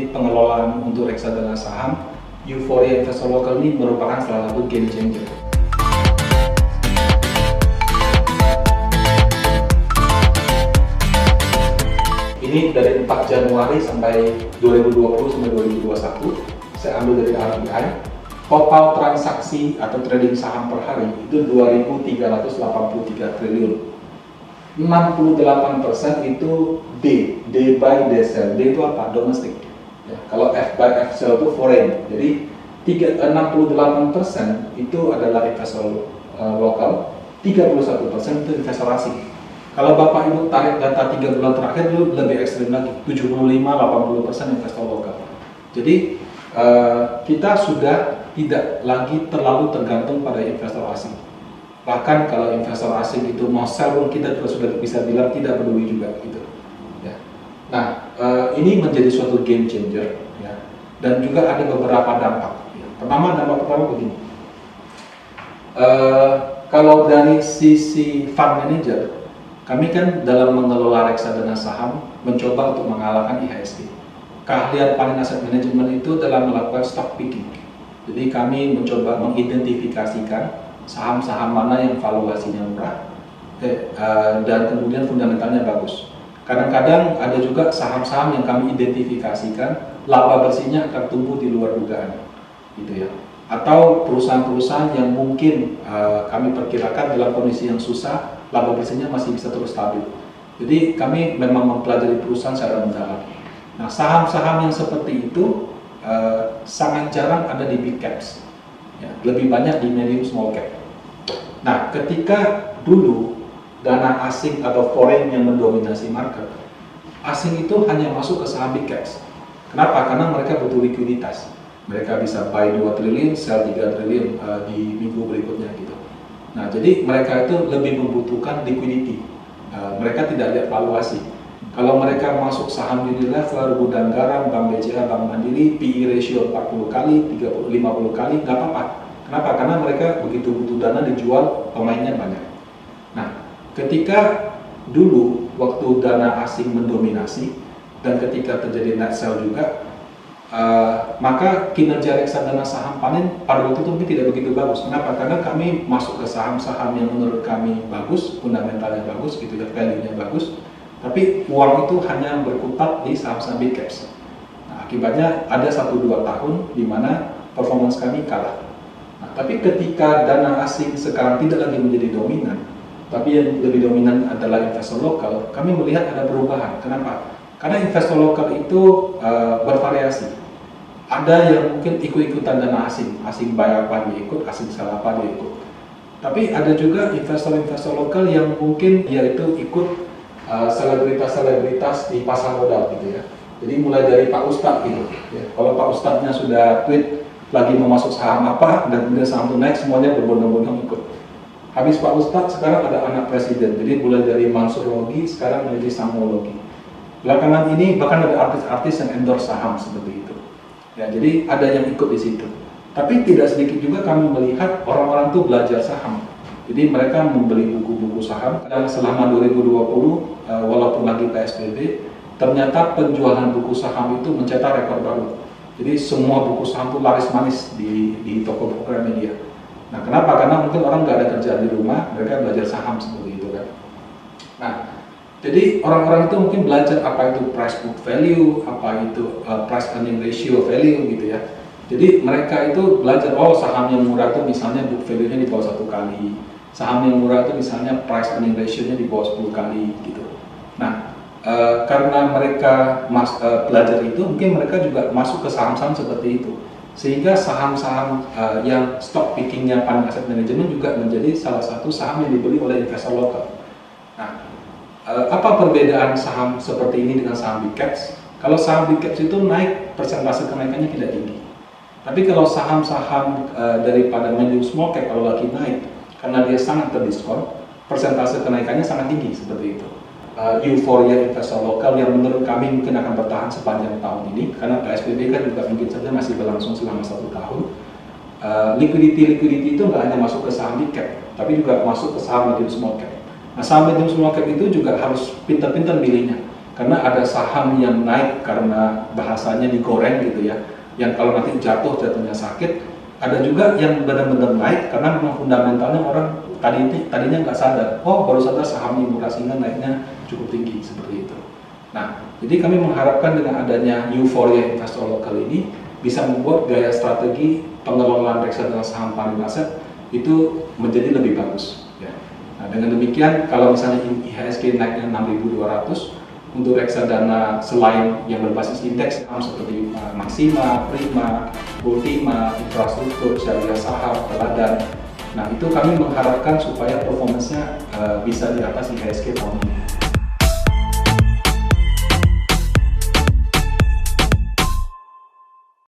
strategi pengelolaan untuk reksadana saham, euforia investor lokal ini merupakan salah satu game changer. Ini dari 4 Januari sampai 2020 sampai 2021, saya ambil dari RBI. Total transaksi atau trading saham per hari itu 2.383 triliun. 68% itu D buy, D sell. D itu apa? Domestik. Ya, kalau F buy, F sell itu foreign. Jadi 68% itu adalah investor lokal, 31% itu investor asing. Kalau Bapak Ibu tarik data 3 bulan terakhir itu lebih ekstrim lagi, 75-80% investor lokal. Jadi kita sudah tidak lagi terlalu tergantung pada investor asing. Bahkan kalau investor asing itu mau sell pun kita juga sudah bisa bilang tidak peduli juga gitu. Ya. Nah, ini menjadi suatu game changer ya. Dan juga ada beberapa dampak. Ya. Dampak pertama begini. Kalau dari sisi fund manager, kami kan dalam mengelola reksadana saham mencoba untuk mengalahkan IHSG. Keahlian paling aset manajemen itu dalam melakukan stock picking. Jadi kami mencoba mengidentifikasikan saham-saham mana yang valuasinya murah dan kemudian fundamentalnya bagus. Kadang-kadang ada juga saham-saham yang kami identifikasikan laba bersihnya akan tumbuh di luar dugaan, gitu ya. Atau perusahaan-perusahaan yang mungkin kami perkirakan dalam kondisi yang susah, laba bersihnya masih bisa terus stabil. Jadi kami memang mempelajari perusahaan secara mendalam. Nah, saham-saham yang seperti itu sangat jarang ada di big caps, ya, lebih banyak di medium small cap. Nah, ketika dulu dana asing atau foreign yang mendominasi market, asing itu hanya masuk ke saham big caps. Kenapa? Karena mereka butuh likuiditas. Mereka bisa buy 2 triliun, sell 3 triliun di minggu berikutnya gitu. Nah, jadi mereka itu lebih membutuhkan liquidity. Mereka tidak lihat valuasi. Kalau mereka masuk saham Unilever, Gudang Garam, Bank BCA, Bank Mandiri, PE ratio 40 kali, 50 kali, nggak apa-apa. Kenapa? Karena mereka begitu butuh dana dijual, pemainnya banyak. Nah, ketika dulu waktu dana asing mendominasi dan ketika terjadi net sell juga, maka kinerja reksadana saham panen pada waktu itu mungkin tidak begitu bagus. Kenapa? Karena kami masuk ke saham-saham yang menurut kami bagus, fundamentalnya bagus, gitu ya, value-nya bagus, tapi uang itu hanya berkutat di saham-saham big caps. Nah, akibatnya ada 1-2 tahun di mana performance kami kalah. Nah, tapi ketika dana asing sekarang tidak lagi menjadi dominan, tapi yang lebih dominan adalah investor lokal, kami melihat ada perubahan. Kenapa? Karena investor lokal itu bervariasi. Ada yang mungkin ikut-ikutan dana asing buy apa dia ikut, asing sell apa dia ikut. Tapi ada juga investor-investor lokal yang mungkin dia itu ikut selebritas-selebritas di pasar modal gitu ya. Jadi mulai dari Pak Ustadz gitu. Ya. Kalau Pak Ustadznya sudah tweet lagi mau masuk saham apa dan kemudian saham itu naik, semuanya berbondong-bondong ikut. Habis Pak Ustadz sekarang ada anak presiden, jadi mulai dari Mansur Logi sekarang menjadi Samuel Logi. Belakangan ini bahkan ada artis-artis yang endorse saham seperti itu. Ya, jadi ada yang ikut di situ. Tapi tidak sedikit juga kami melihat orang-orang itu belajar saham. Jadi mereka membeli buku-buku saham. Dan selama 2020 walaupun lagi PSBB, ternyata penjualan buku saham itu mencetak rekor baru. Jadi semua buku saham itu laris manis di toko buku media. Nah, kenapa? Karena mungkin orang nggak ada kerjaan di rumah, mereka belajar saham seperti itu kan. Nah, jadi orang-orang itu mungkin belajar apa itu price book value, apa itu price earning ratio value gitu ya. Jadi mereka itu belajar, oh saham yang murah itu misalnya book value-nya di bawah 1 kali, saham yang murah itu misalnya price earning ratio-nya di bawah 10 kali gitu. Nah, karena mereka belajar itu, mungkin mereka juga masuk ke saham-saham seperti itu, sehingga saham-saham yang stock picking-nya Panin Asset Management juga menjadi salah satu saham yang dibeli oleh investor lokal. Nah, apa perbedaan saham seperti ini dengan saham big caps? Kalau saham big caps itu naik, persentase kenaikannya tidak tinggi. Tapi kalau saham-saham daripada medium small cap kalau lagi naik, karena dia sangat terdiskon, persentase kenaikannya sangat tinggi seperti itu. Euforia investor lokal yang menurut kami mungkin akan bertahan sepanjang tahun ini, karena PSBB kan juga mungkin saja masih berlangsung selama 1 tahun. Liquidity itu nggak hanya masuk ke saham big cap, tapi juga masuk ke saham medium small cap. Nah, saham medium small cap itu juga harus pintar-pintar milihnya, Karena ada saham yang naik karena bahasanya digoreng gitu ya, yang kalau nanti jatuhnya sakit. Ada juga yang benar-benar naik karena memang fundamentalnya orang tadinya nggak sadar, oh baru sadar saham Mimura Singa naiknya cukup tinggi seperti itu. Nah, jadi kami mengharapkan dengan adanya euforia investor lokal ini bisa membuat gaya strategi pengelolaan reksadana saham paling aset itu menjadi lebih bagus. Ya. Nah, dengan demikian, kalau misalnya IHSG naiknya 6.200, untuk reksadana selain yang berbasis indeks saham seperti Maxima, Prima, Ultima, Infrastruktur, Syariah Saham, Teladan. Nah, itu kami mengharapkan supaya performance-nya bisa di atas IHSG tahun ini.